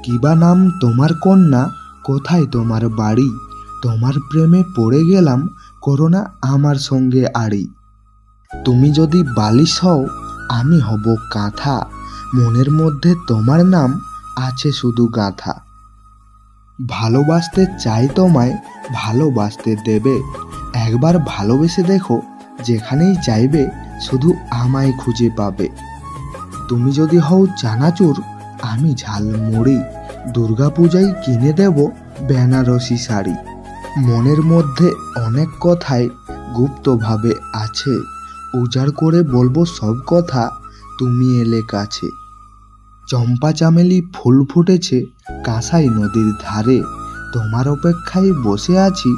কিবা নাম তোমার কন্যা, কোথায় তোমার বাড়ি? তোমার প্রেমে পড়ে গেলাম, করো না আমার সঙ্গে আড়ি। তুমি যদি বালিশ হও, আমি হব কাঁথা, মনের মধ্যে তোমার নাম আছে শুধু গাঁথা। ভালোবাসতে চাই তোমায়, ভালোবাসতে দেবে, একবার ভালোবেসে দেখো, যেখানেই চাইবে শুধু আমায় খুঁজে পাবে। তুমি যদি হও চানাচুর, আমি ঝালমুড়ি, দুর্গাপূজায় কিনে দেব বেনারসি শাড়ি। মনের মধ্যে অনেক কথাই গুপ্তভাবে আছে, উজাড় করে বলবো সব কথা তুমি এলে কাছে। চম্পা চামেলি ফুল ফুটেছে কাঁসাই নদীর ধারে, তোমার অপেক্ষায় বসে আছি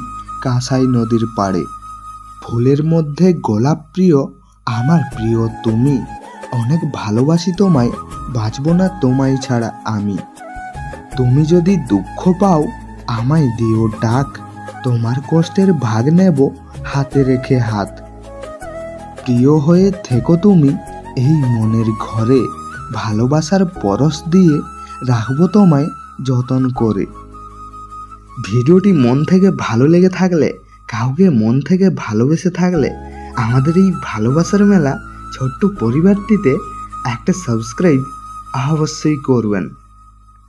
কাঁসাই নদীর পাড়ে। ফুলের মধ্যে গোলাপ প্রিয়, আমার প্রিয় তুমি, অনেক ভালোবাসি তোমায়, বাঁচব না তোমায় ছাড়া আমি। তুমি যদি দুঃখ পাও, আমায় দিও ডাক, তোমার কষ্টের ভাগ নেব হাতে রেখে হাত। প্রিয় হয়ে থেকো তুমি এই মনের ঘরে, ভালোবাসার পরশ দিয়ে রাখবো তোমায় যতন করে। ভিডিওটি মন থেকে ভালো লেগে থাকলে, কাউকে মন থেকে ভালোবেসে থাকলে, আমাদের এই ভালোবাসার মেলা ছোট্ট পরিবারটিতে একটা সাবস্ক্রাইব অবশ্যই করবেন।